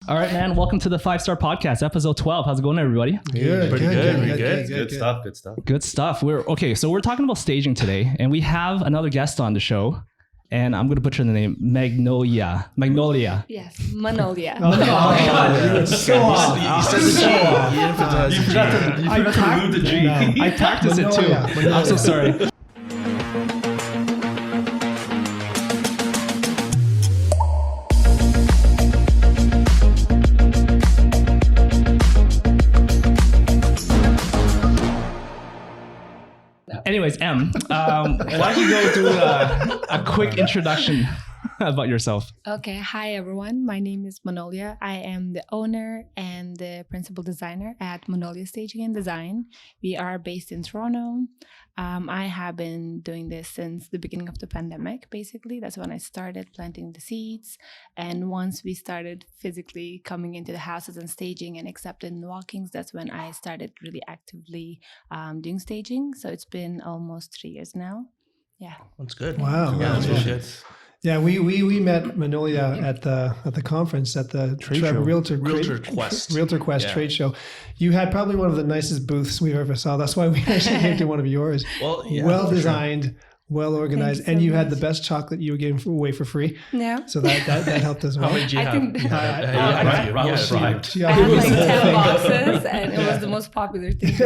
All right, man. Welcome to the 5-Star Podcast, episode 12. How's it going, everybody? Good. Good stuff. Good stuff. So we're talking about staging today, and we have another guest on the show. And I'm going to butcher the name, Manolya. Yes, Manolya. Oh, God. So off. You said the G. You emphasized the G. I removed the G. I practiced it too. I'm so sorry. Anyways, why don't you go through a quick introduction about yourself? Okay, hi everyone. My name is Manolya. I am the owner and the principal designer at Manolya Staging Design. We are based in Toronto. I have been doing this since the beginning of the pandemic, basically. That's when I started planting the seeds. And once we started physically coming into the houses and staging and accepting walk-ins, that's when I started really actively doing staging. So it's been almost 3 years now. Yeah. That's good. Wow. Yeah, that's good. Yeah, we met Manolya at the conference at the Trade show. Realtor Quest trade show. You had probably one of the nicest booths we've ever saw. That's why we actually came to one of yours. Well designed, well organized, and you had the best chocolate you were giving away for free. Yeah. So that helped as well. How many did you have? I was bribed. I had like 10 boxes, and it was the most popular thing.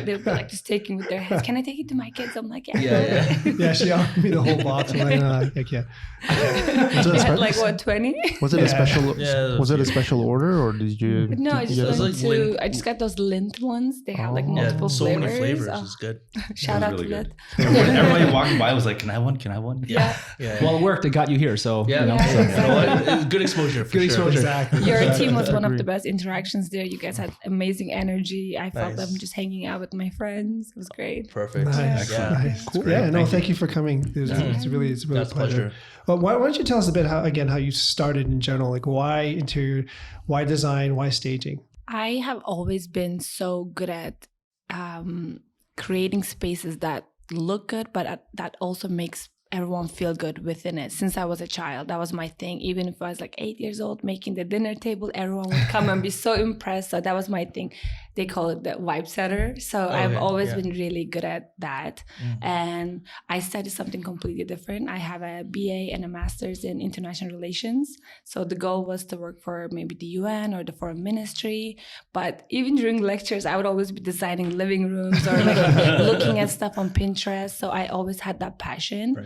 They were like just taking with their hands. Can I take it to my kids? I'm like, yeah. Yeah, she offered me the whole box. I'm like, no, I can't. I had like 20? Was it a special? Yeah, was it a special order, or did you? No, I just got those lint ones. They have like multiple so flavors. many flavors. It's good. Shout out really to good. Lint. Everybody walking by was like, "Can I have one? Can I have one?" Yeah. Well, it worked. It got you here. So, Yeah, you know. It was good exposure. For Good sure. exposure. Exactly. Your team was one of the best interactions there. You guys had amazing energy. I felt them just hanging out with my friends. It was great. Perfect. Nice. Yeah. Nice. Cool. Yeah, no, thank you for coming. It's really a That's pleasure. Well, why don't you tell us a bit how you started in general, like why interior, why design, why staging? I have always been so good at creating spaces that look good, but that also makes everyone feel good within it. Since I was a child, that was my thing. Even if I was like 8 years old, making the dinner table, everyone would come and be so impressed. So that was my thing. They call it the vibe setter. So I've always been really good at that. Mm-hmm. And I studied something completely different. I have a BA and a master's in international relations. So the goal was to work for maybe the UN or the foreign ministry. But even during lectures, I would always be designing living rooms or like looking at stuff on Pinterest. So I always had that passion. Right.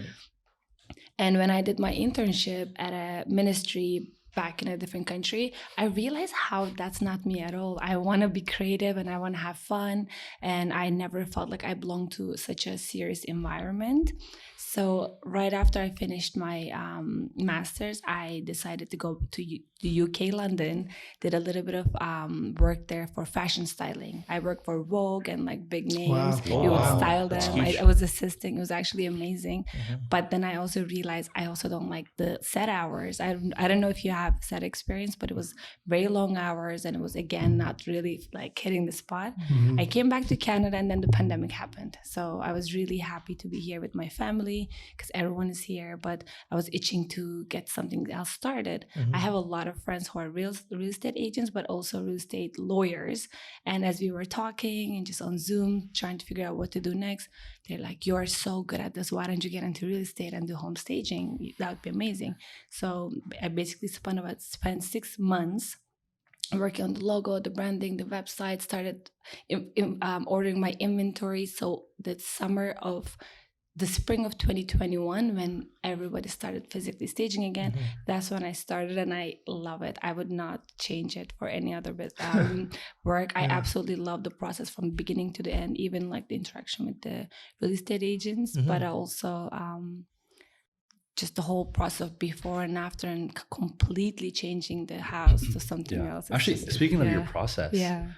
And when I did my internship at a ministry back in a different country, I realized how that's not me at all. I want to be creative and I want to have fun. And I never felt like I belonged to such a serious environment. So right after I finished my master's, I decided to go to the UK, London, did a little bit of work there for fashion styling. I worked for Vogue and like big names. We would style them. I was assisting. It was actually amazing. Mm-hmm. But then I also realized I also don't like the set hours. I don't know if you have set experience, but it was very long hours and it was again not really like hitting the spot. Mm-hmm. I came back to Canada and then the pandemic happened. So I was really happy to be here with my family because everyone is here, but I was itching to get something else started. Mm-hmm. I have a lot of friends who are real estate agents, but also real estate lawyers. And as we were talking and just on Zoom, trying to figure out what to do next, they're like, "You're so good at this. Why don't you get into real estate and do home staging? That would be amazing." So I basically spent 6 months working on the logo, the branding, the website, started ordering my inventory. So the spring of 2021, when everybody started physically staging again, that's when I started and I love it. I would not change it for any other work. I absolutely love the process from beginning to the end, even like the interaction with the real estate agents, but also just the whole process of before and after and completely changing the house to something else. Actually, speaking of your process,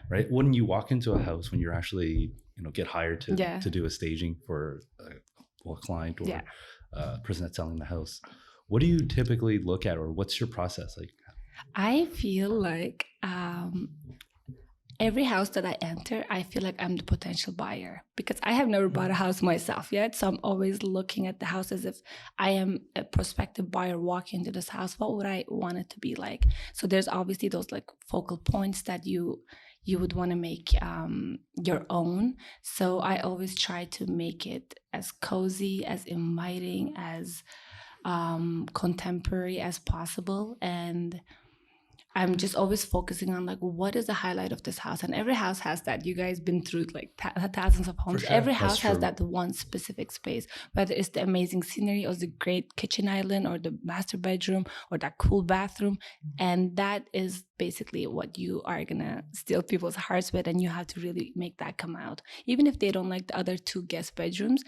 right? When you walk into a house, when you're actually, get hired to do a staging for a client or a person that's selling the house, what do you typically look at, or what's your process like? I feel like every house that I enter, I feel like I'm the potential buyer because I have never bought a house myself yet. So I'm always looking at the house as if I am a prospective buyer walking into this house. What would I want it to be like? So there's obviously those like focal points that you would want to make your own. So I always try to make it as cozy, as inviting, as contemporary as possible. And I'm just always focusing on like, what is the highlight of this house? And every house has that. You guys been through like thousands of homes. Sure. Every house has that one specific space, whether it's the amazing scenery or the great kitchen island or the master bedroom or that cool bathroom. And that is basically what you are going to steal people's hearts with. And you have to really make that come out. Even if they don't like the other 2 guest bedrooms,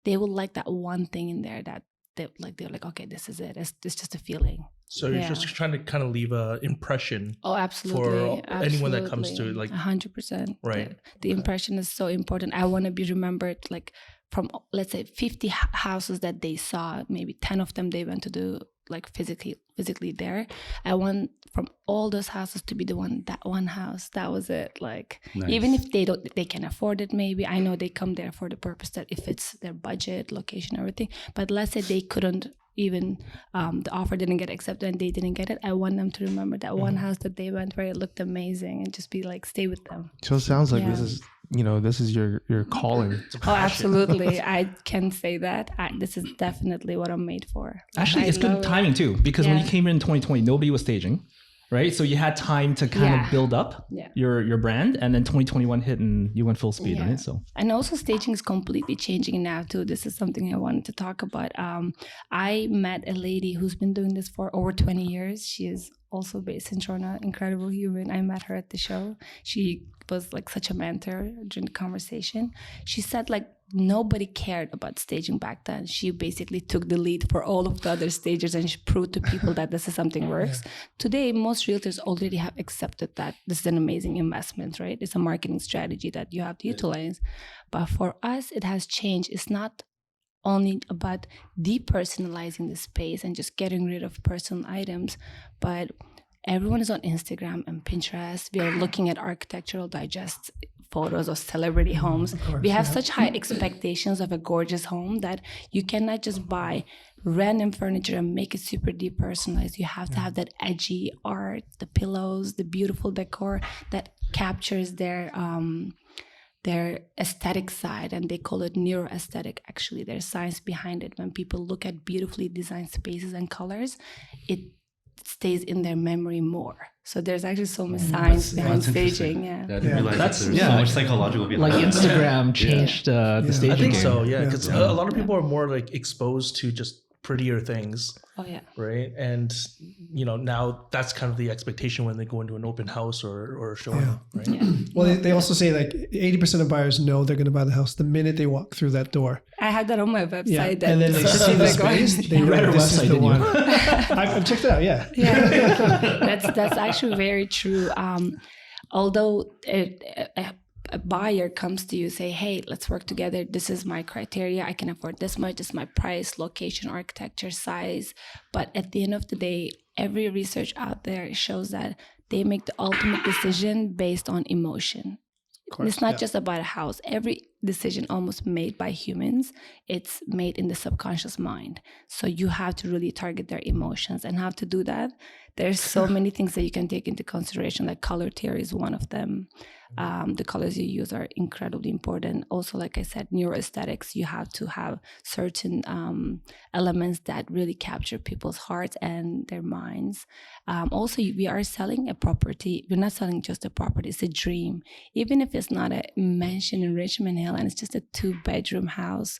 they will like that one thing in there that they're like, okay, this is it. It's just a feeling. So you're just trying to kind of leave an impression. Oh, absolutely. For anyone that comes to like 100%. Right. The impression is so important. I want to be remembered like from, let's say, 50 houses that they saw, maybe 10 of them they went to do like physically there. I want from all those houses to be that one house. That was it. Like, nice. Even if they can afford it, maybe. I know they come there for the purpose that if it's their budget, location, everything. But let's say they couldn't even, the offer didn't get accepted and they didn't get it. I want them to remember that one house that they went where it looked amazing and just be like, stay with them. So it sounds like this is your calling. Oh, absolutely. I can say that. This is definitely what I'm made for. Actually, it's good timing too, because when you came in 2020, nobody was staging, right? So you had time to kind of build up your brand, and then 2021 hit and you went full speed, right? So, and also staging is completely changing now too. This is something I wanted to talk about. I met a lady who's been doing this for over 20 years. She is also based in Toronto, incredible human. I met her at the show. She was like such a mentor during the conversation. She said like nobody cared about staging back then. She basically took the lead for all of the other stagers and she proved to people that this is something works. Today, most realtors already have accepted that this is an amazing investment, right? It's a marketing strategy that you have to utilize. But for us, it has changed. It's not only about depersonalizing the space and just getting rid of personal items, but everyone is on Instagram and Pinterest. We are looking at architectural digest photos of celebrity homes. We have such high expectations of a gorgeous home that you cannot just buy random furniture and make it super depersonalized. You have to have that edgy art, the pillows, the beautiful decor that captures their aesthetic side, and they call it neuroaesthetic. Actually, there's science behind it. When people look at beautifully designed spaces and colors, it stays in their memory more. So there's actually so much science behind staging. I didn't realize that's so much psychological behind like Instagram changed the staging. I think game. so, because a lot of people are more like exposed to just prettier things. Oh yeah. Right. And now that's kind of the expectation when they go into an open house or a showroom. Right. Yeah. Well, they also say like 80% of buyers know they're going to buy the house the minute they walk through that door. I have that on my website. Yeah. And then they see the space. They read our website, didn't you? I've checked it out. Yeah. That's actually very true. Although a buyer comes to you, say, hey, let's work together. This is my criteria. I can afford this much. This is my price, location, architecture, size. But at the end of the day, every research out there shows that they make the ultimate decision based on emotion. Course, it's not just about a house. Every decision almost made by humans, it's made in the subconscious mind. So you have to really target their emotions. And how to do that? There's so many things that you can take into consideration, like color theory is one of them. The colors you use are incredibly important. Also, like I said, neuroaesthetics, you have to have certain elements that really capture people's hearts and their minds. Also, we are selling a property. We're not selling just a property. It's a dream. Even if it's not a mansion in Richmond Hill and it's just a 2-bedroom house,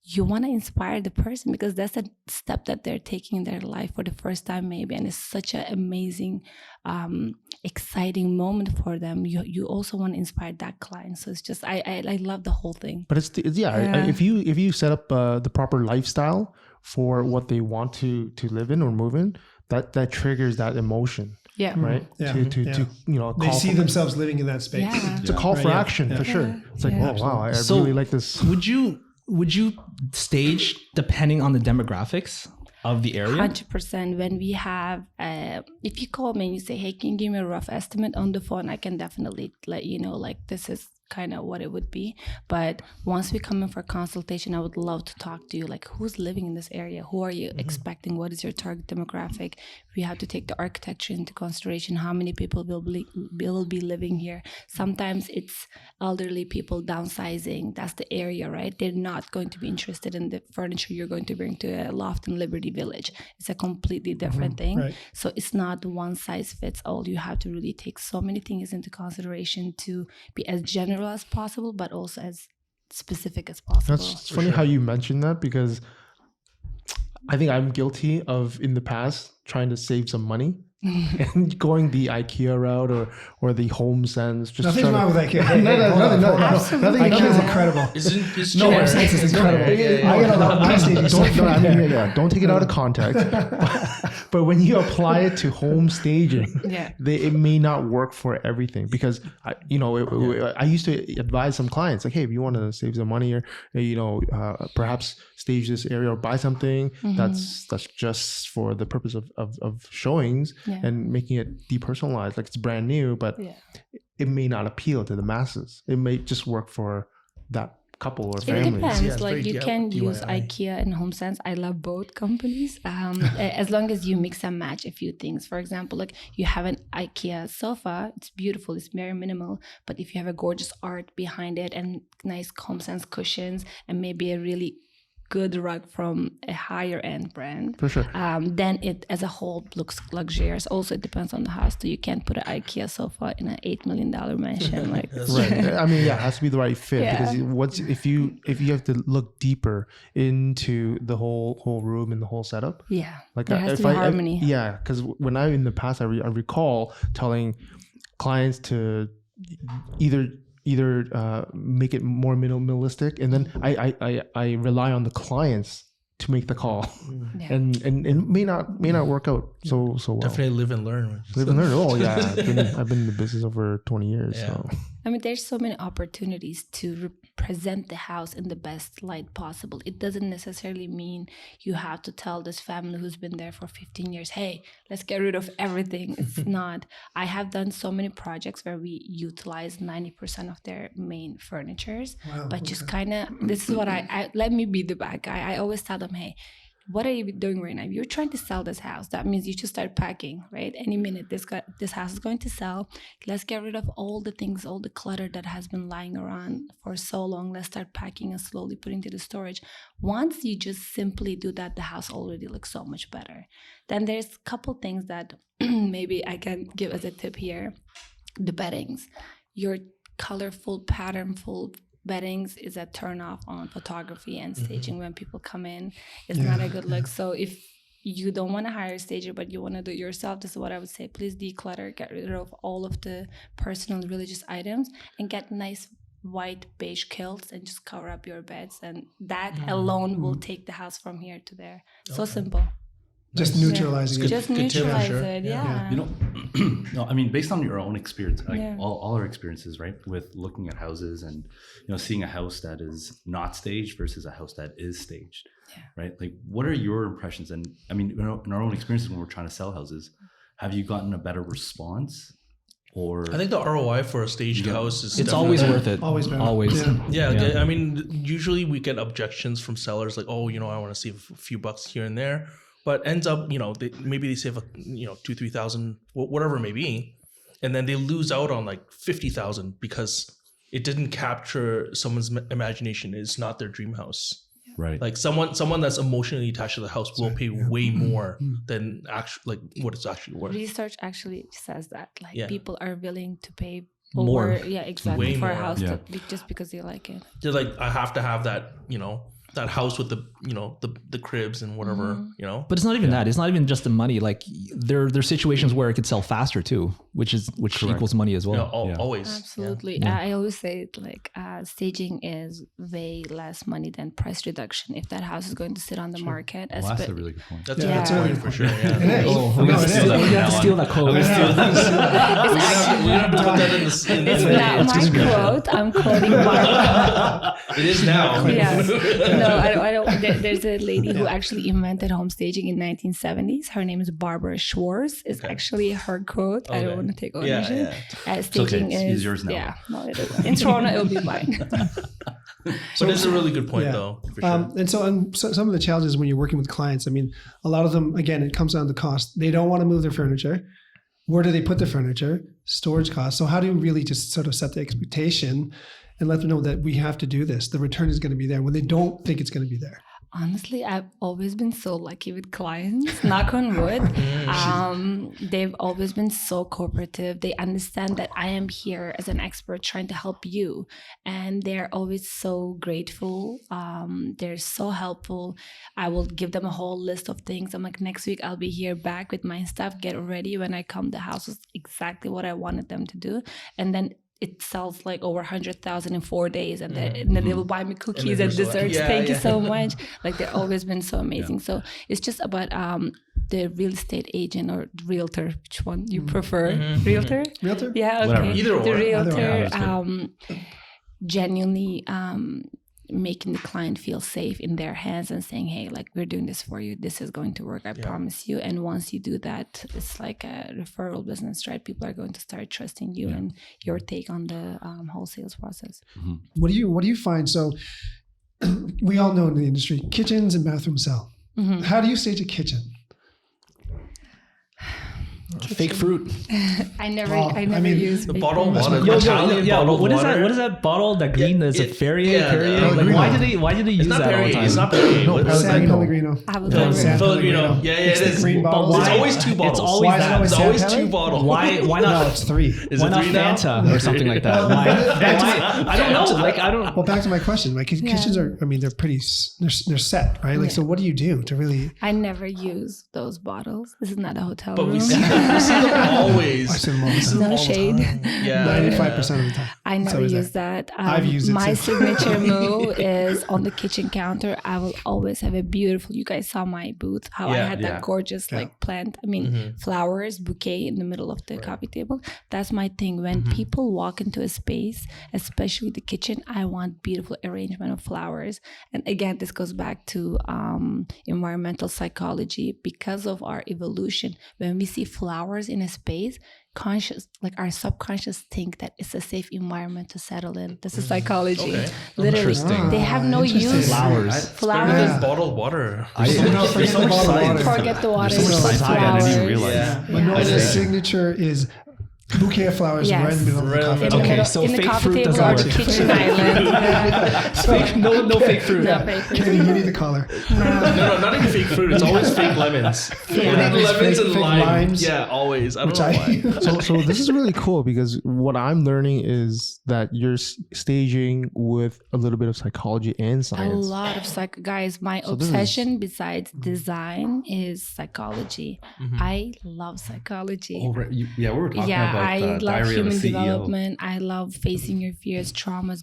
you want to inspire the person because that's a step that they're taking in their life for the first time maybe, and it's such an amazing, exciting moment for them. You also want to inspire that client. So it's just I love the whole thing. But if you set up the proper lifestyle for what they want to live in or move in, that triggers that emotion. Yeah. Right. Yeah. To they see themselves living in that space. Yeah. It's a call for action for sure. It's like, oh wow, I really like this. Would you stage depending on the demographics of the area? 100%. When we have, if you call me and you say, hey, can you give me a rough estimate on the phone, I can definitely let you know, like, this is kind of what it would be. But once we come in for consultation, I would love to talk to you, like, who's living in this area? Who are you expecting? What is your target demographic? We have to take the architecture into consideration. How many people will be living here? Sometimes it's elderly people downsizing. That's the area, right? They're not going to be interested in the furniture you're going to bring to a loft in Liberty Village. It's a completely different thing. Right. So it's not one size fits all. You have to really take so many things into consideration to be as general as possible, but also as specific as possible. That's funny how you mentioned that, because I think I'm guilty of, in the past, trying to save some money and going the IKEA route or the HomeSense. Just nothing's wrong with IKEA. Nothing. IKEA is incredible. HomeSense is incredible. I get a lot of my staging. Don't take it out of context. But when you apply it to home staging, it may not work for everything, because I used to advise some clients, like, hey, if you want to save some money, or perhaps stage this area or buy something that's just for the purpose of showings and making it depersonalized, like it's brand new, but it may not appeal to the masses. It may just work for that couple or families. It depends. Like, you can use IKEA and HomeSense. I love both companies. As long as you mix and match a few things. For example, like, you have an IKEA sofa. It's beautiful. It's very minimal. But if you have a gorgeous art behind it and nice HomeSense cushions and maybe a really good rug from a higher end brand, for sure, then it as a whole looks luxurious. Also, it depends on the house. So you can't put an IKEA sofa in an $8 million mansion. Like, right. I mean, it has to be the right fit, because if you have to look deeper into the whole room and the whole setup, like, there has to be harmony. Because when in the past, I recall telling clients to either make it more minimalistic, and then I rely on the clients to make the call, and it may not work out so well. Definitely live and learn. Live and learn. Oh yeah, I've been in the business over 20 years. Yeah. So I mean, there's so many opportunities to present the house in the best light possible. It doesn't necessarily mean you have to tell this family who's been there for 15 years, hey, let's get rid of everything. It's not. I have done so many projects where we utilize 90% of their main furnitures, but just kind of, this is what I let me be the bad guy. I always tell them, hey, what are you doing right now? You're trying to sell this house. That means you should start packing, right? Any minute this house is going to sell. Let's get rid of all the things, all the clutter that has been lying around for so long. Let's start packing and slowly putting to the storage. Once you just simply do that, the house already looks so much better. Then there's a couple things that maybe I can give as a tip here. The beddings. Your colorful, patternful beddings is a turn off on photography and staging. When people come in, it's not a good look. So if you don't want to hire a stager but you want to do it yourself, this is what I would say: please declutter, get rid of all of the personal religious items, and get nice white beige quilts and just cover up your beds, and that alone will take the house from here to there. So simple. Just neutralizing it. Just neutralize it, No, I mean, based on your own experience, like all our experiences, right, with looking at houses and, seeing a house that is not staged versus a house that is staged, right? Like, what are your impressions? And I mean, in our own experiences when we're trying to sell houses, have you gotten a better response? Or I think the ROI for a staged house is it's always worth it. Always better. Always. Yeah. I mean, usually we get objections from sellers like, oh, I want to save a few bucks here and there. But ends up, maybe they save, $2,000-$3,000, whatever it may be. And then they lose out on like $50,000 because it didn't capture someone's imagination. It's not their dream house. Right. Like someone that's emotionally attached to the house will pay way more than actually, like, what it's actually worth. Research actually says that people are willing to pay more. Exactly, way for more. A house just because they like it. They're like, I have to have that, that house with the the cribs and whatever, But it's not even that. It's not even just the money. Like, there are situations where it could sell faster too. which equals money as well. Always. Absolutely. I always say like staging is way less money than price reduction if that house is going to sit on the market. Well, that's a really good point. That's a good point for sure. Yeah. It is. We have to steal that quote. It's not my quote. I'm quoting Barbara. It is now. Yes. No, I don't. There's a lady who actually invented home staging in 1970s. Her name is Barbara Schwartz. It's actually her quote. I don't want to take ownership. Staging is yours now. Yeah, no, it isn't. In Toronto, it will be mine. So this is a really good point, though. For sure. And so some of the challenges when you're working with clients, I mean, a lot of them, again, it comes down to cost. They don't want to move their furniture. Where do they put the furniture? Storage costs. So how do you really just sort of set the expectation and let them know that we have to do this? The return is going to be there when they don't think it's going to be there. Honestly, I've always been so lucky with clients, knock on wood. They've always been so cooperative. They understand that I am here as an expert trying to help you. And they're always so grateful. They're so helpful. I will give them a whole list of things. I'm like, next week I'll be here back with my stuff. Get ready. When I come, the house is exactly what I wanted them to do. And then it sells like over 100,000 in 4 days, and then they will buy me cookies and desserts. Thank you so much. Like they've always been so amazing. So it's just about the real estate agent or realtor. Which one you prefer? Realtor? Realtor? Yeah. Okay. Whatever. Either the or. realtor genuinely making the client feel safe in their hands and saying, hey, like we're doing this for you, this is going to work, I promise you. And once you do that, it's like a referral business, right? People are going to start trusting you and your take on the whole sales process. What do you find? So we all know in the industry, kitchens and bathrooms sell. How do you stage a kitchen? Fake fruit. I never use the fake bottled fruit. water. What is that bottle? That green? Is it Perrier? Like, why did they use that all the time? It's not Perrier. No, San Pellegrino. Pellegrino. Yeah, it is. Green bottle. It's always two bottles. It's always that. It's always two bottles. Why not? No, it's three. Why not Fanta or something like that? I don't know. Like I don't. Well, back to my question. Like kitchens are. I mean, they're pretty. They're set, right? Like, so what do you do to really? I never use those bottles. This is not a hotel But room. we see them always. I see them all the time. No shade. 95% of the time. I never use that. I've used it my too. signature move is on the kitchen counter. I will always have a beautiful. You guys saw my booth. How I had that gorgeous like plant. I mean, flowers bouquet in the middle of the coffee table. That's my thing. When people walk into a space, especially the kitchen, I want beautiful arrangement of flowers. And again, this goes back to environmental psychology. Because of our evolution, when we see flowers in a space, our subconscious think that it's a safe environment to settle in. This is psychology. Literally, they have no use. Flowers. Flowers. Bottled water. Forget the water. I didn't even realize. Manolya's signature is bouquet of flowers right in the middle of the coffee table. Okay, so fake fruit doesn't or work. the kitchen island. No fake fruit. No fake fruit. Katie, you need the color. No, not even fake fruit. It's always fake lemons. Lemons and fake limes. Yeah, always. I don't know why. So this is really cool because what I'm learning is that you're staging with a little bit of psychology and science. A lot of guys. My obsession besides design is psychology. I love psychology. Oh, right. We were talking about I love Diary of a human CEO. development. I love facing your fears, traumas,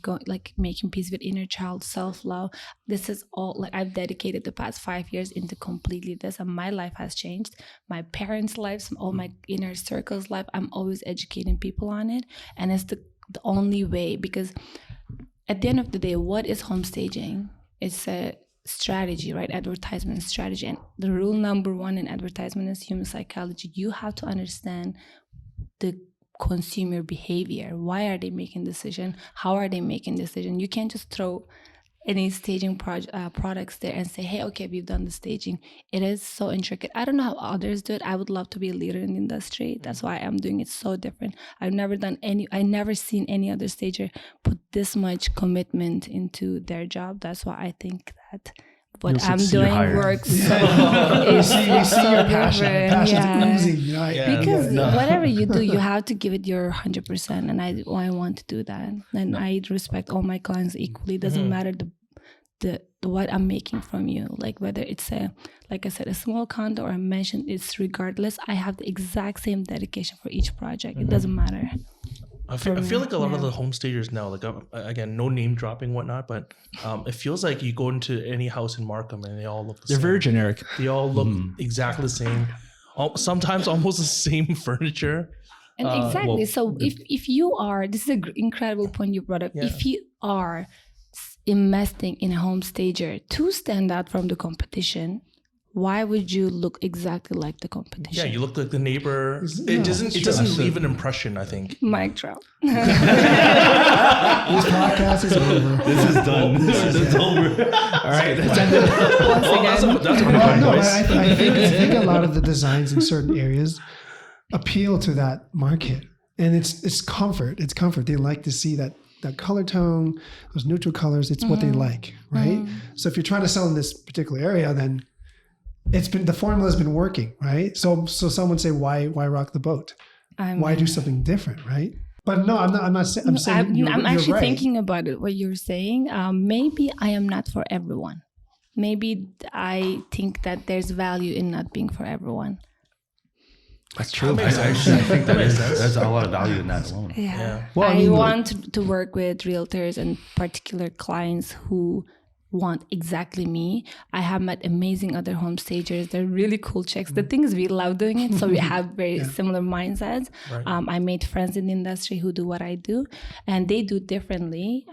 making peace with inner child, self-love. This is all like I've dedicated the past 5 years into completely this, and my life has changed. My parents' lives, all my inner circles' life. I'm always educating people on it, and it's the only way, because at the end of the day, what is home staging? It's a strategy, right? Advertisement strategy. And the rule number one in advertisement is human psychology. You have to understand the consumer behavior. Why are they making decision? How are they making decision? You can't just throw any staging products there and say, hey, okay, we've done the staging. It is so intricate. I don't know how others do it. I would love to be a leader in the industry. That's why I'm doing it so different. I've never seen any other stager put this much commitment into their job. That's why I think that what I'm doing works. We see your passion. Passion's oozing. Because whatever you do, you have to give it your 100%. And I want to do that. And I respect all my clients equally. Doesn't matter the what I'm making from you. Like whether it's like I said, a small condo or a mansion, it's regardless. I have the exact same dedication for each project. It doesn't matter. I feel like a lot of the home stagers now, like again, no name dropping, whatnot, but it feels like you go into any house in Markham and they all look the same. They're very generic. They all look exactly the same. Sometimes almost the same furniture. And exactly. So if you are, this is an incredible point you brought up. Yeah. If you are investing in a home stager to stand out from the competition, why would you look exactly like the competition? Yeah, you look like the neighbor. It doesn't leave an impression, I think. Mic drop. This podcast is over. This is done. This is over. All right. I think a lot of the designs in certain areas appeal to that market, and it's comfort. It's comfort. They like to see that color tone, those neutral colors. It's what they like, right? So if you're trying to sell in this particular area, then the formula's been working, right? So some would say, why rock the boat? Why do something different, right? But no, I'm not saying. I'm actually right. thinking about it. What you're saying, maybe I am not for everyone. Maybe I think that there's value in not being for everyone. That's true. I think there's a lot of value in that alone. Yeah. Well, I want to work with realtors and particular clients who want exactly me. I have met amazing other home stagers. They're really cool chicks. The thing is, we love doing it, so we have very similar mindsets. Right. I made friends in the industry who do what I do, and they do differently.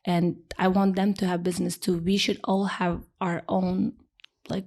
And I want them to have business too. We should all have our own like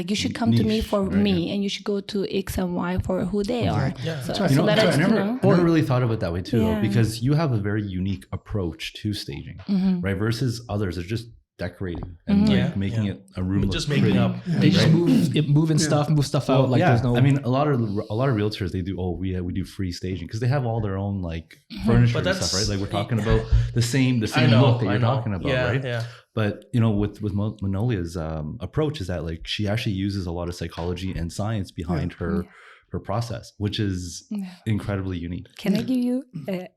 you should come niche, to me for me, and you should go to X and Y for who they are. Yeah. So, I never really thought of it that way too, because you have a very unique approach to staging, right? Versus others are just decorating and making it a room just look making pretty. up. They just move stuff out. Like there's no. I mean, a lot of realtors, they do. We do free staging because they have all their own like furniture and stuff, right? Like we're talking about the same look that you're talking about, right? Yeah. But with Manolya's approach is that like she actually uses a lot of psychology and science behind her process, which is incredibly unique. Can I give you an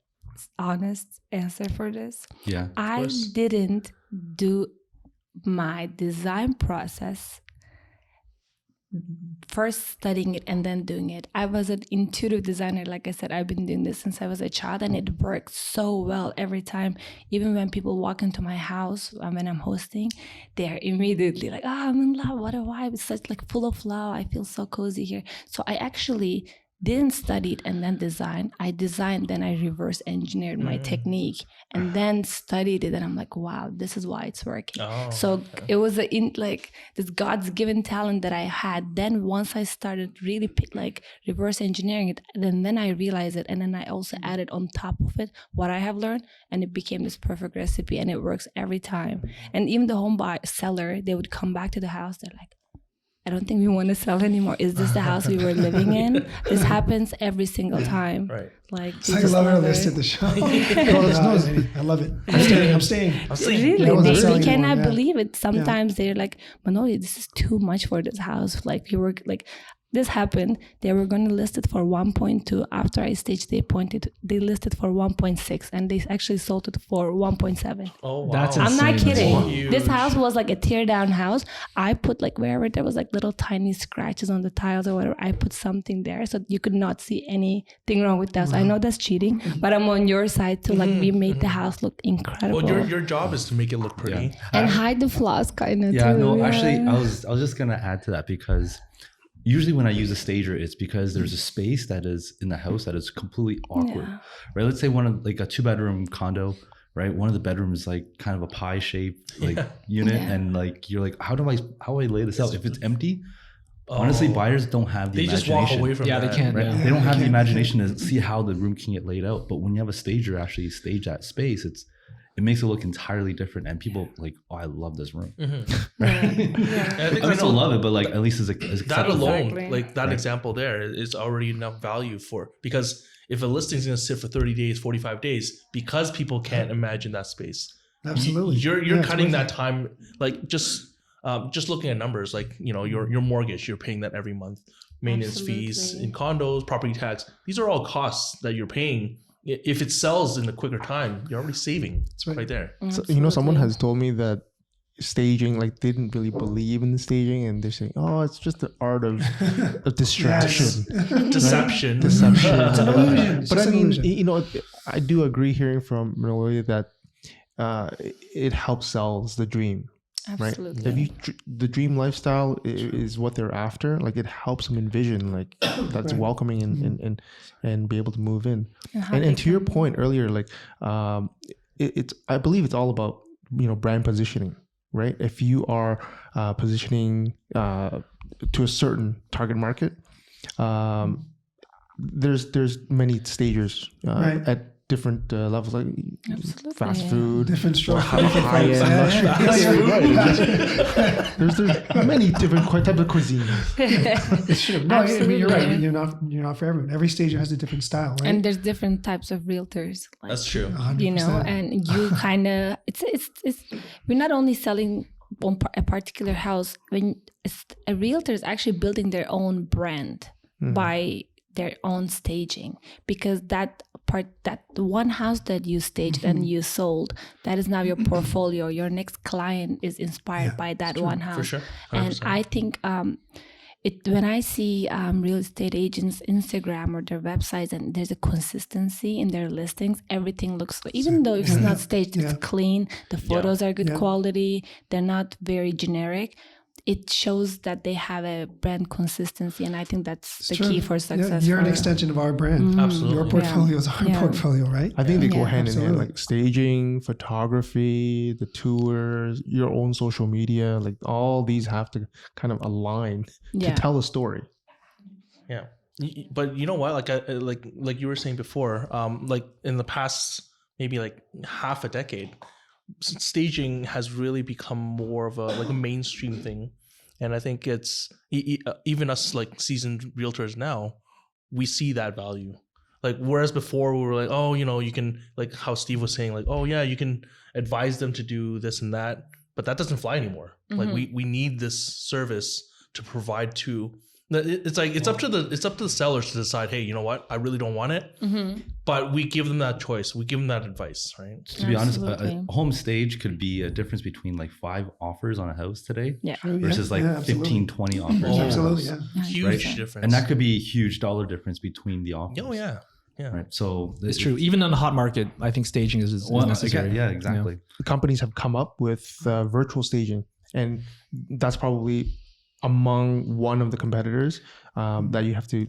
honest answer for this? Yeah, I didn't do my design process first studying it and then doing it. I was an intuitive designer. Like I said, I've been doing this since I was a child, and it works so well every time. Even when people walk into my house when I'm hosting, they're immediately like, I'm in love. What a vibe. It's such like full of love. I feel so cozy here. So I actually didn't study it and then design. I designed, then I reverse engineered my technique and then studied it. And I'm like, wow, this is why it's working. It was this God's given talent that I had. Then once I started really reverse engineering it, then I realized it. And then I also added on top of it what I have learned, and it became this perfect recipe, and it works every time. And even the home seller, they would come back to the house. They're like, I don't think we want to sell anymore. Is this the house we were living in? This happens every single time. Right. Like I love our list at the show. I love it. I'm staying. Really, they cannot believe it. Sometimes they're like, Manolya, this is too much for this house. Like we were like, this happened. They were going to list it for 1.2. After I staged, they listed for 1.6, and they actually sold it for 1.7. Oh, wow. That's insane. I'm not kidding. This house was like a tear down house. I put wherever there was little tiny scratches on the tiles or whatever, I put something there so you could not see anything wrong with that. So I know that's cheating, but I'm on your side too. We made the house look incredible. Well, your job is to make it look pretty and hide the flaws, kind of. Yeah, too. no, actually, I was just gonna add to that, because usually when I use a stager, it's because there's a space that is in the house that is completely awkward, right? Let's say a 2-bedroom condo, right? One of the bedrooms is kind of a pie shaped unit, and you're like, how do I lay this out? If it's empty, honestly, buyers don't have the imagination. They just walk away from that. They can't. Right? They don't have the imagination to see how the room can get laid out. But when you have a stager actually stage that space, it makes it look entirely different, and people I love this room. Right? I don't love it, but at least it's that alone, that example there is already enough value because if a listing is going to sit for 30 days, 45 days, because people can't imagine that space. Absolutely, you're cutting that time. Just looking at numbers, your mortgage, you're paying that every month. Maintenance fees in condos, property tax, these are all costs that you're paying. If it sells in a quicker time, you're already saving. That's right there. So, someone has told me that staging, like they didn't really believe in the staging, and they're saying, "Oh, it's just the art of distraction, deception." But I mean, you know, I do agree hearing from Manolya that it helps sells the dream. Absolutely. Right? If you the dream lifestyle is what they're after, like it helps them envision like that's welcoming and be able to move in. And to your point earlier, like it's I believe it's all about, you know, brand positioning, right? If you are positioning to a certain target market, there's many stagers at different levels, like fast food, different high end luxury. There's many different types of cuisine. It's true. No, I mean, you're right. You're not for everyone. Every stager has a different style, right? And there's different types of realtors. Like, that's true. 100%. You know, and you kind of it's we're not only selling a particular house. When a realtor is actually building their own brand by their own staging, because that one house that you staged and you sold, that is now your portfolio. Your next client is inspired by that one house. For sure. 100%. And I think when I see real estate agents Instagram or their websites, and there's a consistency in their listings, everything looks, even though it's not staged, it's clean, the photos are good quality, they're not very generic. It shows that they have a brand consistency, and I think that's the key for success. You're an extension of our brand. Absolutely. Your portfolio is our portfolio, right? I think they go hand in hand, like staging, photography, the tours, your own social media, like all these have to kind of align to tell a story. Yeah. But you know what? Like you were saying before, like in the past, maybe like half a decade, staging has really become more of a mainstream thing. And I think it's even us like seasoned realtors now, we see that value. Like whereas before we were like, oh, you know, you can, like how Steve was saying, like, oh yeah, you can advise them to do this and that, but that doesn't fly anymore. Like we need this service to provide to. It's like it's up to the sellers to decide, hey, you know what, I really don't want it, but we give them that choice, we give them that advice, right? To be honest, a home stage could be a difference between like 5 offers on a house today versus like 15, 20 offers. Absolutely, huge difference. And that could be a huge dollar difference between the offers. Oh yeah. Right. So it's true. Even on the hot market, I think staging is necessary. Yeah, exactly. You know? Companies have come up with virtual staging, and that's probably among one of the competitors that you have to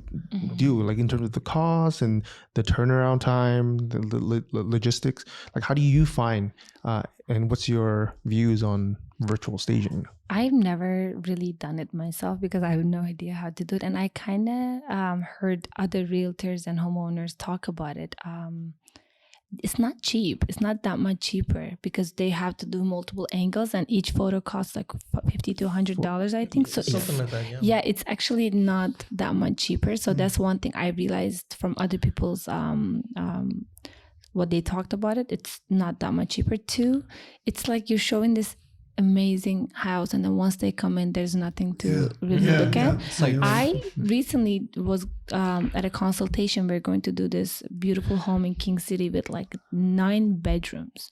do, like in terms of the cost and the turnaround time, the logistics. Like, how do you find and what's your views on virtual staging? I've never really done it myself because I have no idea how to do it, and I kind of heard other realtors and homeowners talk about it. It's not cheap. It's not that much cheaper because they have to do multiple angles, and each photo costs like $50 to $100, I think. So something like that. Yeah, it's actually not that much cheaper. So that's one thing I realized from other people's what they talked about it. It's not that much cheaper. Too, it's like you're showing this amazing house, and then once they come in, there's nothing to really look at. I recently was at a consultation. We're going to do this beautiful home in King City with like 9 bedrooms,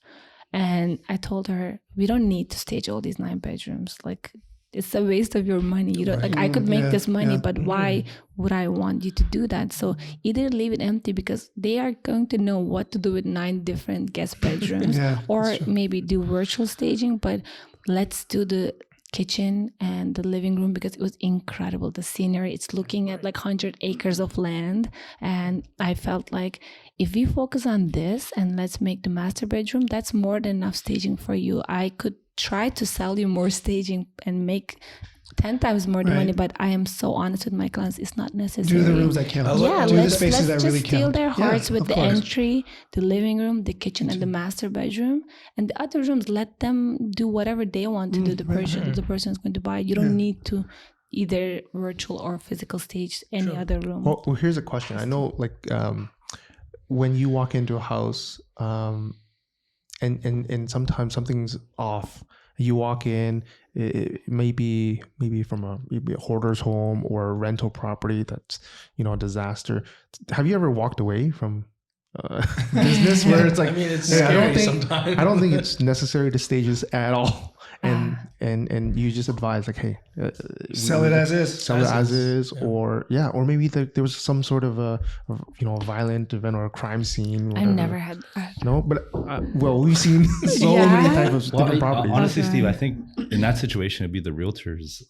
and I told her, we don't need to stage all these 9 bedrooms. Like, it's a waste of your money. You don't like, I could make this money, but why would I want you to do that? So either leave it empty, because they are going to know what to do with 9 different guest bedrooms, or maybe do virtual staging. But let's do the kitchen and the living room, because it was incredible. The scenery, it's looking at like 100 acres of land. And I felt like if we focus on this and let's make the master bedroom, that's more than enough staging for you. I could try to sell you more staging and make 10 times more money, but I am so honest with my clients, it's not necessary. Do the rooms that count. Do the spaces that really count. Let's just steal their hearts with the course. entry, the living room, the kitchen, and the master bedroom. And the other rooms, let them do whatever they want to do. The person is going to buy. You don't need to either virtual or physical stage any other room. Well, here's a question. I know, like, when you walk into a house, and sometimes something's off. You walk in, it may be from a hoarder's home or a rental property that's, you know, a disaster. Have you ever walked away from business where it's like, I mean, it's scary sometimes. I don't think it's necessary to stage this at all. and you just advise like, hey, sell it as is, or maybe there was some sort of a violent event or a crime scene. I've never had that. No, but we've seen so many types of different properties. Honestly, Steve, I think in that situation it'd be the realtors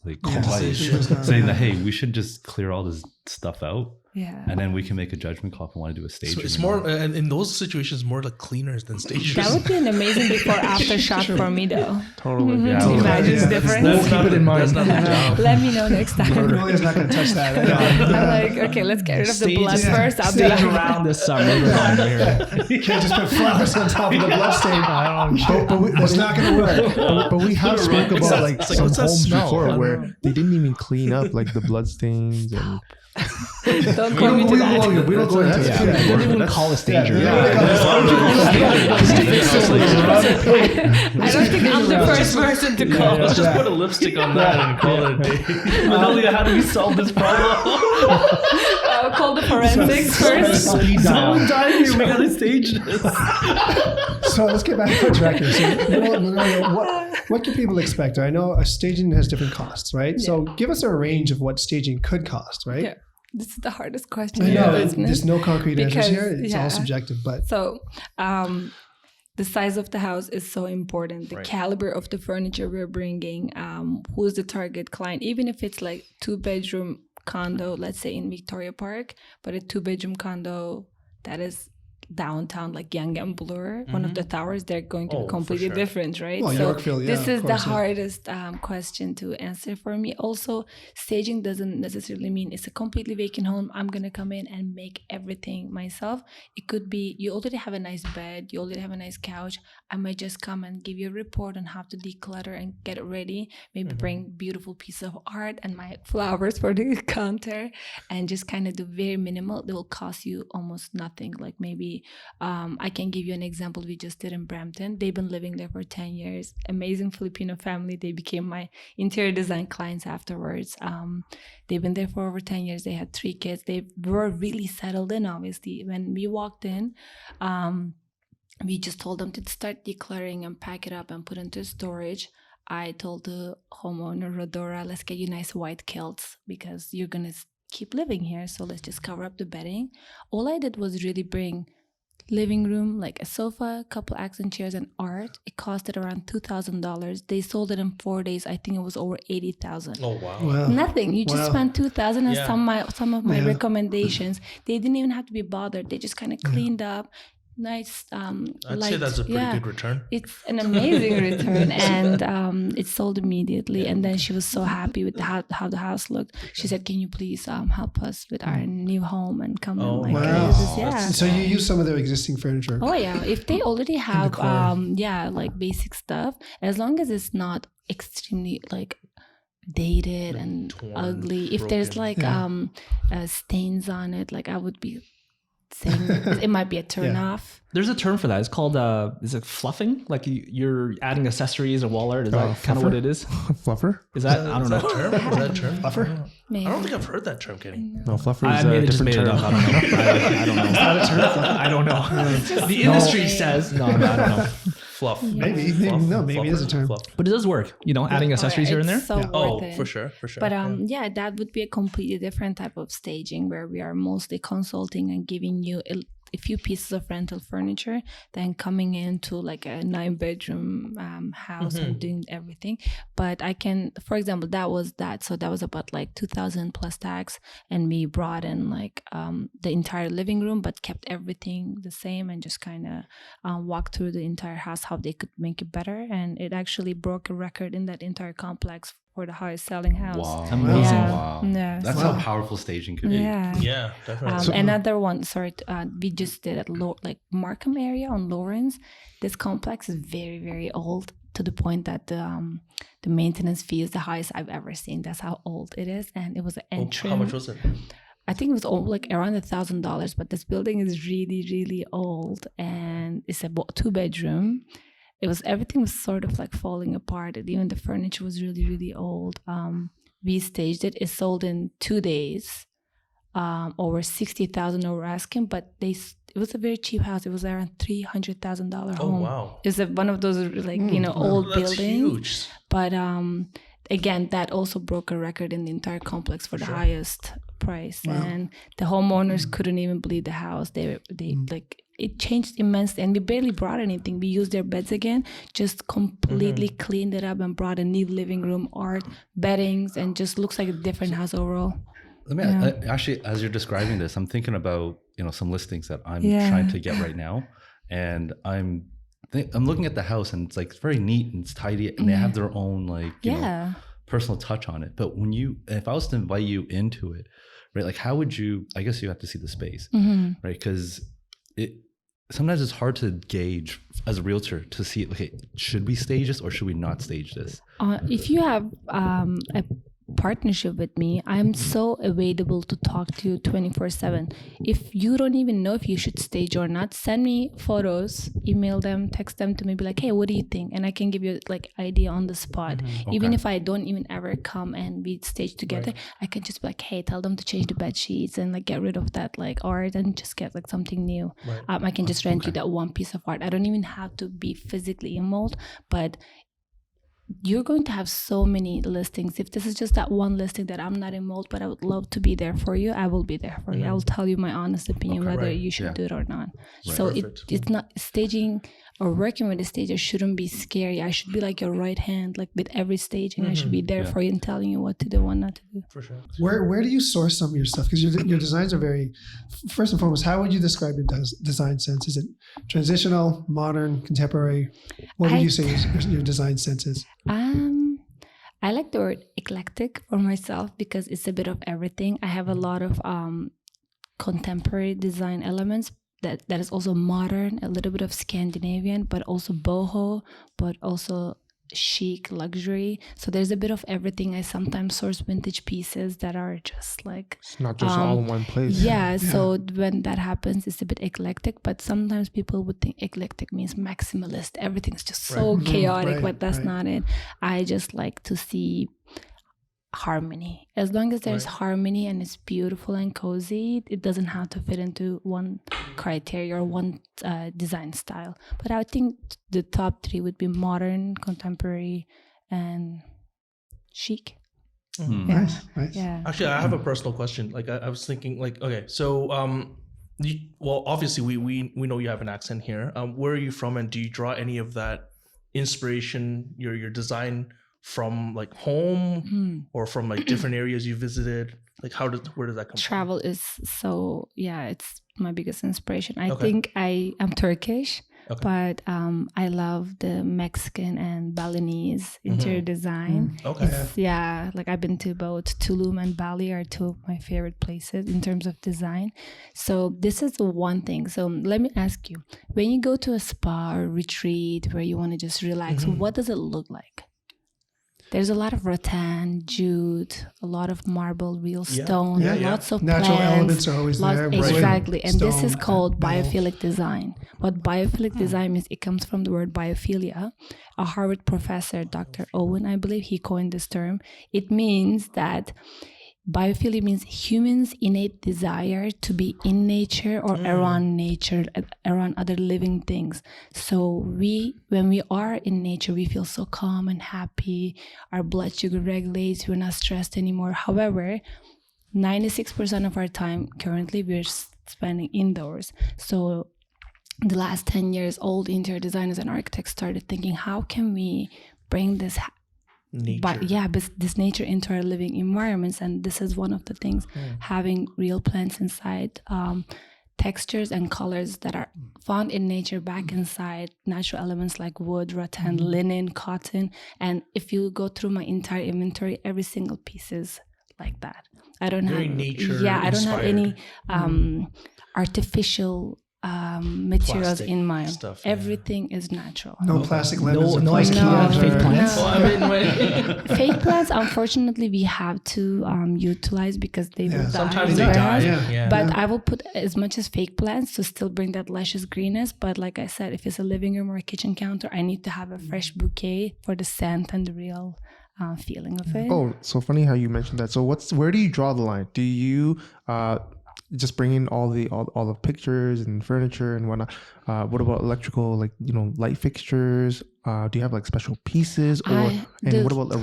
saying that, hey, we should just clear all this stuff out. Yeah. And then we can make a judgment call if we want to do a staging. So it's more, and in those situations, more like cleaners than stagers. That would be an amazing before-after shot for me, though. Totally. Mm-hmm. To imagine the difference. We'll keep it in mind. That's not my job. Let me know next time. Manolya's not going to touch that. I'm like, okay, let's get rid of the blood first. I'll Stage around this summer. You can't just put flowers on top of the blood stain. That's not going to work. But we have spoke about like some homes before where know. they didn't even clean up like the blood stains and. Don't call me to that. We don't go into that. We don't even call a stager. I don't think I'm the first person to call. Let's just put a lipstick on that and call it a day. Manolya, how do we solve this problem? I'll call the forensics first. Someone died here. We gotta stage this. So let's get back on track here. So, what can people expect? I know staging has different costs, right? Yeah. So give us a range of what staging could cost, right? Yeah. This is the hardest question. I know. There's no concrete answers here. It's all subjective. But so the size of the house is so important. The caliber of the furniture we're bringing, who's the target client, even if it's like 2-bedroom condo, let's say in Victoria Park, but a 2-bedroom condo that is downtown, like Yonge and Bloor, one of the towers, they're going to be completely different, right? Well, so Yorkville, this is the hardest question to answer for me. Also, staging doesn't necessarily mean it's a completely vacant home. I'm going to come in and make everything myself. It could be you already have a nice bed, you already have a nice couch. I might just come and give you a report on how to declutter and get it ready. Maybe bring beautiful piece of art and my flowers for the counter and just kind of do very minimal. They will cost you almost nothing. Like maybe I can give you an example we just did in Brampton. They've been living there for 10 years. Amazing Filipino family. They became my interior design clients afterwards. They've been there for over 10 years. They had 3 kids. They were really settled in, obviously. When we walked in, we just told them to start decluttering and pack it up and put into storage. I told the homeowner, Rodora, let's get you nice white kilts because you're going to keep living here. So let's just cover up the bedding. All I did was really bring living room, like a sofa, a couple accent chairs, and art. It costed around $2,000. They sold it in 4 days. I think it was over $80,000. Oh wow! Nothing. You just spent $2,000 and some of my recommendations. They didn't even have to be bothered. They just kind of cleaned up. Nice. I'd say that's a pretty good return. It's an amazing return, and it sold immediately. And then she was so happy with how the house looked. She said, "Can you please help us with our new home and come and like this?" Yeah. So you use some of their existing furniture. Oh yeah, if they already have like basic stuff, as long as it's not extremely like dated and torn, ugly. If there's like stains on it, like I would be saying it might be a turn off. There's a term for that. It's called is it fluffing? Like you're adding accessories or wall art. Is that kind of what it is? Fluffer? Is that I don't know. Is that term? Fluffer? I don't think I've heard that term, Kenny. No, fluffer is a different term. I don't know. I don't know. Is that a term? I don't know. The industry says no. I don't know. Fluff. Maybe it is a term. Fluff. But it does work. Adding accessories here and there. So worth it. For sure. But that would be a completely different type of staging where we are mostly consulting and giving you a few pieces of rental furniture, then coming into like a 9-bedroom house and doing everything. But I can, for example, that was about like 2,000 plus tax, and we brought in like the entire living room, but kept everything the same and just kind of walked through the entire house how they could make it better, and it actually broke a record in that entire complex for the highest selling house. Wow. Amazing. Wow. Yeah. That's how powerful staging could be. Yeah, definitely. Another one, we just did at like Markham area on Lawrence. This complex is very, very old to the point that the maintenance fee is the highest I've ever seen. That's how old it is. And it was an entry. How much was it? I think it was like around $1,000, but this building is really, really old, and it's a 2-bedroom. Everything was sort of like falling apart. And even the furniture was really, really old. We staged it. It sold in 2 days. Over $60,000 over asking, but it it was a very cheap house. It was around $300,000 home. Oh wow! It's one of those like old buildings. Huge. But again, that also broke a record in the entire complex for the highest price, and the homeowners couldn't even believe the house. They like it changed immensely, and we barely brought anything. We used their beds again, just completely cleaned it up and brought a new living room, art, beddings, and just looks like a different house overall. Let me actually, as you're describing this, I'm thinking about some listings that I'm trying to get right now, and I'm looking at the house, and it's like it's very neat and it's tidy, and they have their own like you know, personal touch on it. But if I was to invite you into it, right, like how would you? I guess you have to see the space, right? Because sometimes it's hard to gauge as a realtor to see, okay, should we stage this or should we not stage this? If you have a partnership with me, I'm so available to talk to you 24/7. If you don't even know if you should stage or not, send me photos, email them, text them to me, be like, hey, what do you think? And I can give you like idea on the spot. Even if I don't even ever come and we stage together, I can just be like, hey, tell them to change the bed sheets and like get rid of that like art and just get like something new. I can just rent you that one piece of art. I don't even have to be physically involved, but you're going to have so many listings. If this is just that one listing that I'm not involved, but I would love to be there for you, I will be there for you. I will tell you my honest opinion whether you should do it or not. So it's not staging or working with a stager shouldn't be scary. I should be like your right hand, like with every staging. I should be there for you and telling you what to do, what not to do. For sure. Where do you source some of your stuff? Because your designs are very, first and foremost, how would you describe your design sense? Is it transitional, modern, contemporary? What would you say your design sense is? I like the word eclectic for myself because it's a bit of everything. I have a lot of contemporary design elements that is also modern, a little bit of Scandinavian, but also boho, but also chic, luxury. So there's a bit of everything. I sometimes source vintage pieces that are just like it's not just all in one place. So when that happens, it's a bit eclectic, but sometimes people would think eclectic means maximalist. Everything's just so chaotic, but that's not it. I just like to see harmony. As long as there's harmony and it's beautiful and cozy, it doesn't have to fit into one criteria or one design style. But I think the top 3 would be modern, contemporary, and chic. Nice. Yeah. Actually, I have a personal question. Like I was thinking, like, okay, so well, obviously we know you have an accent here. Where are you from, and do you draw any of that inspiration, your design, from like home or from like different areas you visited? Like where does that come Travel from? is so, it's my biggest inspiration. I think I am Turkish, but I love the Mexican and Balinese interior design. Like I've been to both Tulum and Bali are 2 of my favorite places in terms of design. So this is the one thing. So let me ask you, when you go to a spa or retreat where you want to just relax, what does it look like? There's a lot of rattan, jute, a lot of marble, real stone, lots of natural plants, elements are always there. Exactly. And stone, this is called metal. biophilic design. What biophilic design means, it comes from the word biophilia. A Harvard professor, Dr. Owen, I believe, he coined this term. It means that biophilia means humans' innate desire to be in nature or around nature, around other living things. So when we are in nature, we feel so calm and happy. Our blood sugar regulates. We're not stressed anymore. However, 96% of our time currently we're spending indoors. So the last 10 years, all the interior designers and architects started thinking, how can we bring this this nature into our living environments? And this is one of the things, having real plants inside, textures and colors that are found in nature back inside, natural elements like wood, rattan, linen, cotton. And if you go through my entire inventory, every single piece is like that. I don't have any artificial materials plastic in mine. Stuff, everything is natural. No plastic lemons. No fake plants. Fake plants, unfortunately, we have to utilize because they will die. Sometimes they die. But I will put as much as fake plants to still bring that luscious greenness. But like I said, if it's a living room or a kitchen counter, I need to have a fresh bouquet for the scent and the real feeling of it. Oh, so funny how you mentioned that. So where do you draw the line? Do you just bring in all the pictures and furniture and whatnot. What about electrical, like, light fixtures? Do you have like special pieces, what about the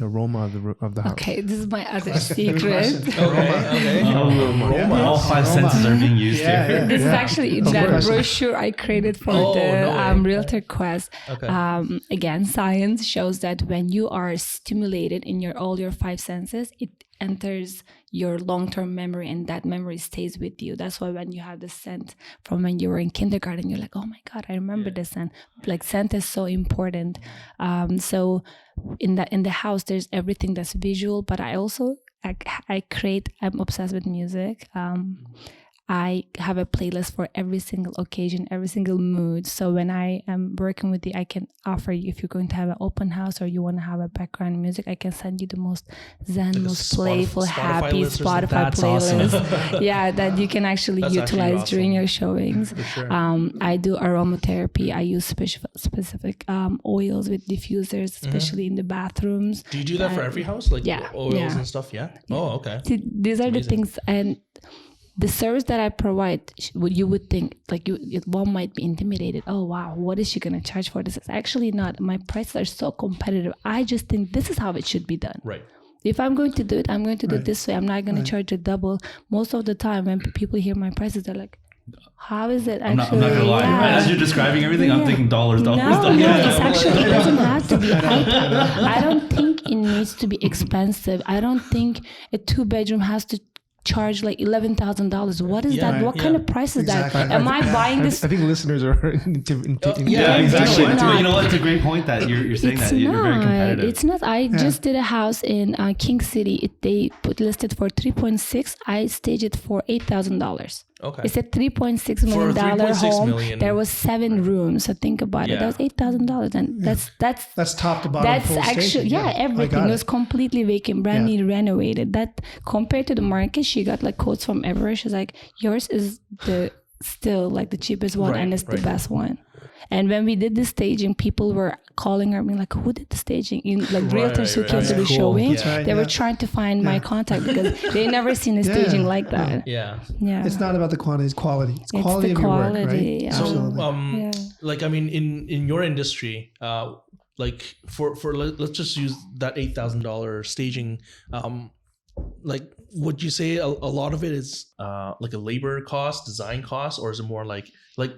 aroma of the house? Okay, this is my other secret. Aroma. All five senses are being used here. This is actually that brochure I created for Realtor Quest. Okay. Again, science shows that when you are stimulated in all your five senses, it enters your long-term memory, and that memory stays with you. That's why when you have the scent from when you were in kindergarten, you're like, oh my God, I remember this scent. Like, scent is so important. So in the house, there's everything that's visual, but I also I'm obsessed with music. I have a playlist for every single occasion, every single mood. So when I am working with you, I can offer you, if you're going to have an open house or you want to have a background music, I can send you the most zen, like most playful, happy Spotify playlist. Awesome. Yeah, that you can actually utilize awesome. During your showings. Sure. I do aromatherapy. I use specific oils with diffusers, especially in the bathrooms. Do you do that for every house? Like oils and stuff? Yeah. Oh, okay. See, these are the things, and the service that I provide, you would think, like, one might be intimidated. Oh, wow, what is she going to charge for this? It's actually not. My prices are so competitive. I just think this is how it should be done. Right. If I'm going to do it, I'm going to do it this way. I'm not going to charge a double. Most of the time when people hear my prices, they're like, how is it actually? I'm not going to lie. Yeah. As you're describing everything, I'm thinking dollars. No, it's actually, it doesn't have to be. I don't think it needs to be expensive. I don't think a 2-bedroom has to charge like $11,000. What is that? What kind of price is that? Am I buying this? I think listeners are exactly. You know what? It's a great point that you're saying that you're very competitive. It's not. I just did a house in King City. They listed for 3.6. I staged it for $8,000. Okay. It's a $3.6 million home. Million. There was 7 rooms. So think about it. That was $8,000, and that's top to bottom. That's actually everything. It was completely vacant, brand new, renovated. That compared to the market, she got like quotes from everywhere. She's like, yours is still like the cheapest one, and it's the best one. And when we did the staging, people were calling her, being like, who did the staging? Realtors who came to the showing, they were trying to find my contact because they never seen a staging like that. Yeah. It's not about the quantity, it's quality. It's quality of your work, right? Yeah. So, like, I mean, in your industry, like for let's just use that $8,000 staging. Like, would you say a lot of it is like a labor cost, design cost, or is it more like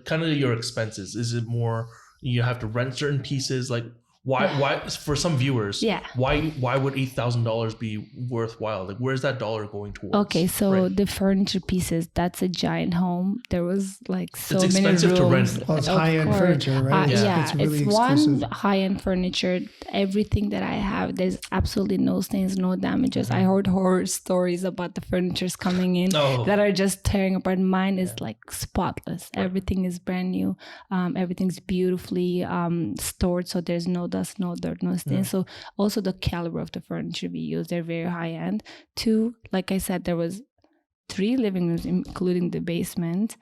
kind of your expenses? Is it more you have to rent certain pieces? Like, why for some viewers, why would $8,000 be worthwhile? Like, where's that dollar going towards? Okay, so the furniture pieces, that's a giant home. There was like so many rooms. It's expensive to rent. Well, it's high-end furniture, right? It's really exclusive. One high-end furniture. Everything that I have, there's absolutely no stains, no damages. I heard horror stories about the furnitures coming in that are just tearing apart. Mine is like spotless. Right. Everything is brand new. Everything's beautifully stored, so there's no dust, no dirt, no stains. So also the caliber of the furniture we use, they're very high-end. 2, like I said, there was 3 living rooms, including the basement,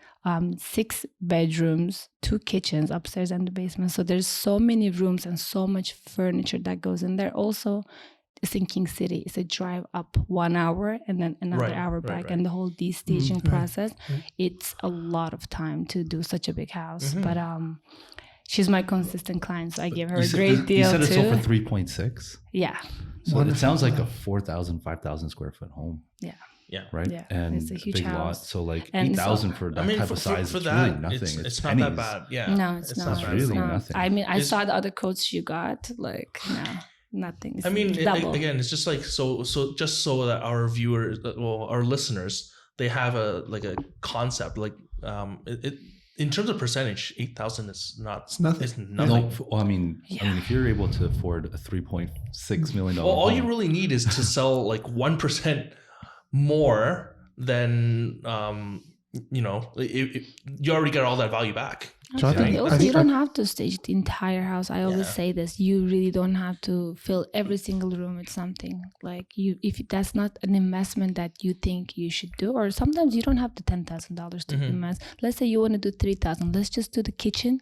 6 bedrooms, 2 kitchens upstairs and the basement. So there's so many rooms and so much furniture that goes in there. Also, it's in King City. It's a drive up 1 hour and then another hour back. And the whole de-staging process, it's a lot of time to do such a big house. But she's my consistent client, so I give her a great deal. You said it's sold for 3.6? Yeah. So it sounds like a 4,000, 5,000 square foot home. Yeah. Right. Yeah. And it's a huge big house. Lot. So like 8,000 for that type of size. For it's that, really nothing. It's not that bad. Yeah. No, it's not. It's really nothing. I mean, I saw the other quotes you got. Like, no, nothing. It's again, it's just like so just so that our viewers, our listeners, they have a concept. Like, in terms of percentage, 8,000 is not. It's nothing. It's nothing. No, well, I mean, if you're able to afford a $3.6 million, all you really need is to sell like 1% more than you already get all that value back. So you don't have to stage the entire house. I always say this: you really don't have to fill every single room with something. Like, if that's not an investment that you think you should do, or sometimes you don't have the $10,000 to invest. Let's say you want to do $3,000. Let's just do the kitchen,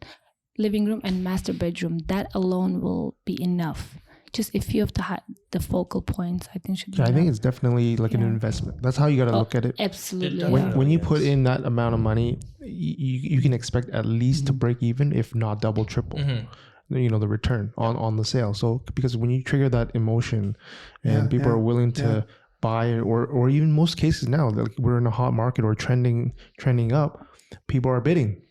living room, and master bedroom. That alone will be enough just a few of the focal points, I think should be. I think it's definitely like an investment. That's how you got to look at it. Absolutely. When you put in that amount of money, you can expect at least to break even, if not double, triple. The return on the sale. So because when you trigger that emotion, and people are willing to buy, or even most cases now, like we're in a hot market or trending up, people are bidding.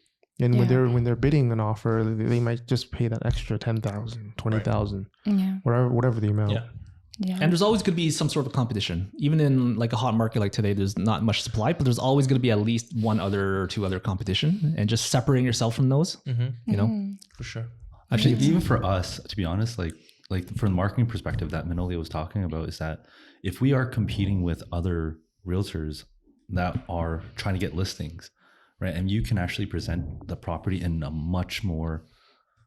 And when they're bidding an offer, they might just pay that extra 10,000, 20,000, whatever the amount. Yeah. And there's always going to be some sort of competition. Even in like a hot market like today, there's not much supply, but there's always going to be at least one other or two other competition, and just separating yourself from those, For sure. Actually, even for us, to be honest, like from the marketing perspective that Manolya was talking about, is that if we are competing with other realtors that are trying to get listings, right? And you can actually present the property in a much more,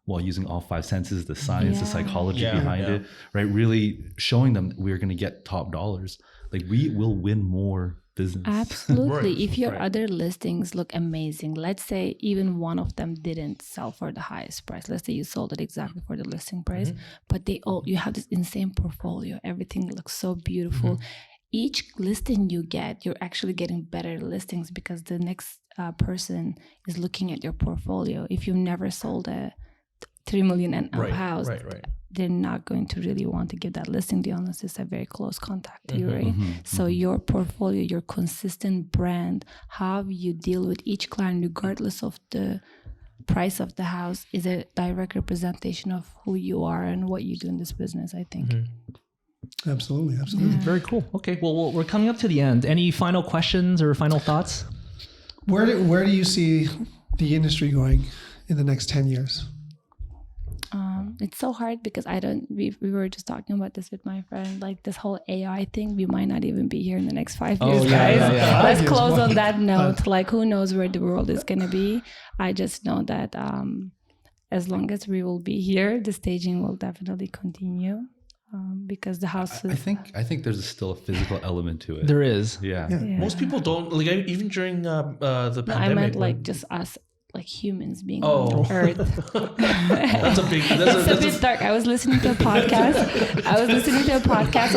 using all five senses, the science, the psychology behind it, right? Really showing them we're going to get top dollars. Like we will win more business. Absolutely. If your other listings look amazing, let's say even one of them didn't sell for the highest price. Let's say you sold it exactly for the listing price, but you have this insane portfolio. Everything looks so beautiful. Each listing you get, you're actually getting better listings because the next person is looking at your portfolio. If you've never sold a 3 million and up house, they're not going to really want to give that listing deal unless it's a very close contact to you, right? So your portfolio, your consistent brand, how you deal with each client, regardless of the price of the house, is a direct representation of who you are and what you do in this business, I think. Absolutely. Very cool. Okay, well, we're coming up to the end. Any final questions or final thoughts? Where do you see the industry going in the next 10 years? It's so hard because we were just talking about this with my friend, like this whole AI thing, we might not even be here in the next 5 years, guys. Let's close on that note. Like, who knows where the world is going to be? I just know that as long as we will be here, the staging will definitely continue. Because the house is... I think there's still a physical element to it. There is. Yeah. Most people don't, like, even during the pandemic. I meant like just us, like humans being on Earth. That's a big... It's a bit dark. I was listening to a podcast.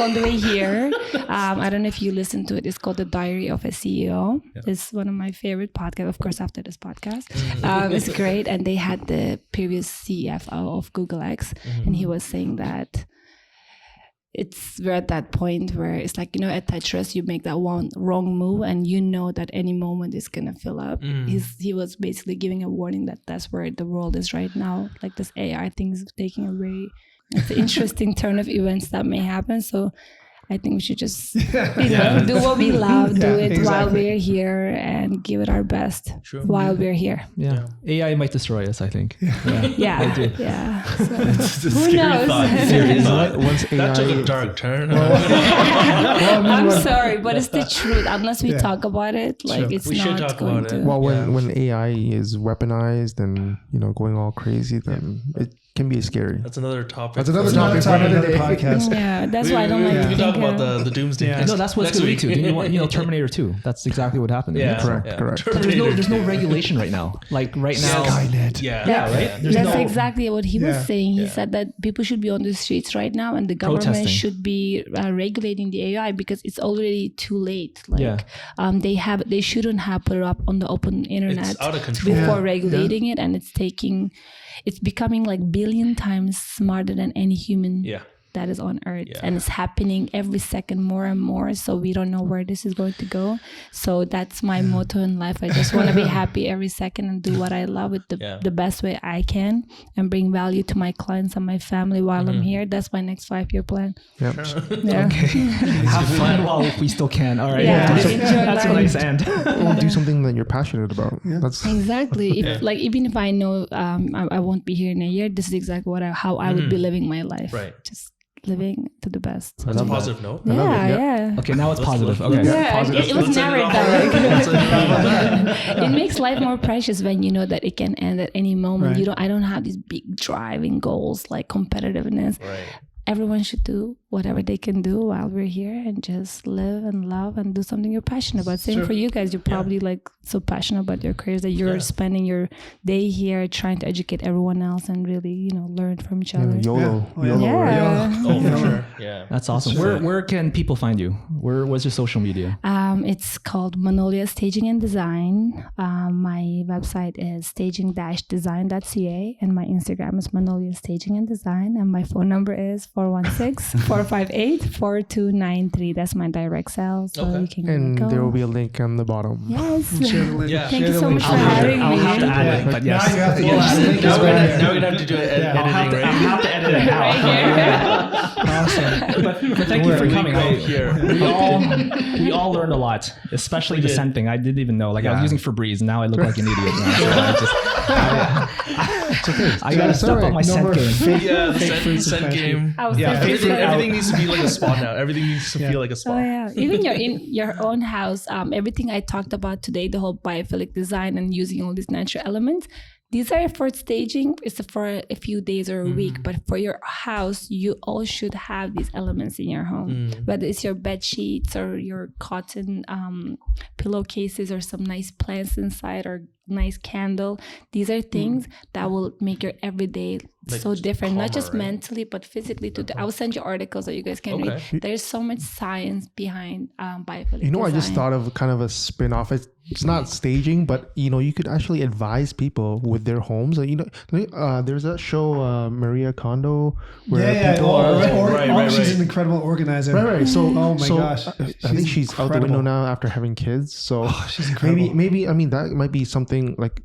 On the way here. I don't know if you listened to it. It's called The Diary of a CEO. Yeah. It's one of my favorite podcasts, of course, after this podcast. It's great. And they had the previous CFO of Google X. And he was saying that we're at that point where it's like, at Tetris, you make that one wrong move and you know that any moment it's going to fill up. He was basically giving a warning that that's where the world is right now. Like this AI thing is taking it's an interesting turn of events that may happen. So I think we should just, do what we love, do it while we're here and give it our best while we're here. Yeah. AI might destroy us, I think. Yeah. I do. Yeah. So, who knows? That took a dark turn. I'm sorry, but it's the truth. Unless we talk about it, like it's we not going to. Well, when AI is weaponized and, going all crazy, then it can be scary. That's another topic. That's another topic for another podcast. Yeah, that's why I don't like to talk about the doomsday. No, that's what it's going to lead to. Terminator 2. That's exactly what happened. Yeah, correct. There's no regulation right now. Like right now, Skynet. Right. That's exactly what he was saying. He said that people should be on the streets right now, and the government should be regulating the AI because it's already too late. Like they shouldn't have put it up on the open internet before regulating it, and it's becoming like billion times smarter than any human that is on Earth. And it's happening every second more and more. So we don't know where this is going to go. So that's my motto in life. I just want to be happy every second and do what I love with the best way I can and bring value to my clients and my family while I'm here. That's my next 5-year plan. Yep. Okay. Have fun while we still can. All right. That's a nice end. Or do something that you're passionate about. That's exactly. Even if I know I won't be here in a year, this is exactly how I would be living my life. Right. Just living to the best. That's a positive note. Yeah. Okay, now it's positive. Okay. It was never dark. It makes life more precious when you know that it can end at any moment. Right. I don't have these big driving goals like competitiveness. Right. everyone should do whatever they can do while we're here and just live and love and do something you're passionate about. Same for you guys. You're probably like so passionate about your careers that you're spending your day here trying to educate everyone else and really, you know, learn from each other. YOLO. Oh, for sure. Yeah. That's awesome. Where can people find you? What's your social media? It's called Manolya Staging and Design. My website is staging-design.ca and my Instagram is Manolya Staging and Design, and my phone number is 416-458-4293. That's my direct cell, so you can and go. there will be a link on the bottom. Yes. Thank you so much for having me. I'll have to add it, but yes. Now we're gonna have to do it. I'll have to edit it out. Awesome. But thank you for coming. We all learned a lot, especially the scent thing. I didn't even know. Like I was using Febreze, and now I look like an idiot. Now, so I gotta step up my scent game. The scent game. Everything needs to be like a spa now. Everything needs to feel like a spa. Oh yeah. Even you're in your own house. Everything I talked about today, the whole biophilic design and using all these natural elements. These are for staging. It's for a few days or a week. But for your house, you all should have these elements in your home. Whether it's your bed sheets or your cotton pillowcases or some nice plants inside or nice candle. These are things that will make your everyday like so different, calmer, not just mentally, but physically too. I will send you articles that you guys can read. There's so much science behind biophilic design. I just thought of kind of a spin-off. It's not staging, but you could actually advise people with their homes. There's that show Maria Kondo where people are she's an incredible organizer. Right. So oh my gosh, I think she's out the window now after having kids. So she's incredible. Maybe I mean that might be something like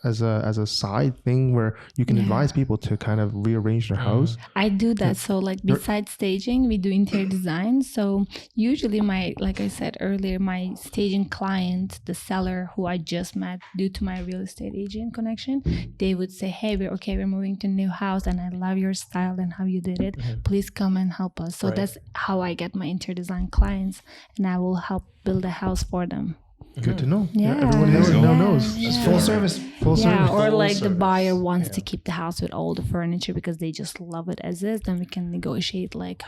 as a side thing where you can advise people to kind of rearrange their house. I do that. So like besides staging, we do interior design. So usually like I said earlier, my staging client, the seller who I just met due to my real estate agent connection, they would say, hey, we're moving to a new house and I love your style and how you did it. Please come and help us. So that's how I get my interior design clients, and I will help build a house for them. Good to know. Yeah, everyone knows. It's full service. Or like the buyer wants to keep the house with all the furniture because they just love it as is. Then we can negotiate like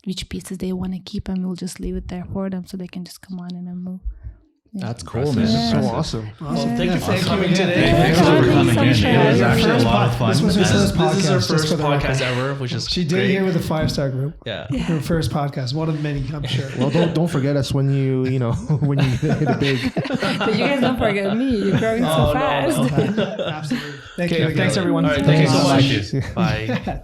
which pieces they want to keep, and we'll just leave it there for them so they can just come on in and move. That's cool, man. So awesome. Thank you for coming today. Thanks for coming in. It was actually a lot of fun. This was her first podcast. This is her first podcast ever, which is she did it here with a 5-star group. Yeah. Her first podcast, one of many, I'm sure. Well, don't forget us when you when you hit it big. But you guys don't forget me. You're growing so fast. Absolutely. Thank you. Thanks everyone. All right, thank you so much. Bye.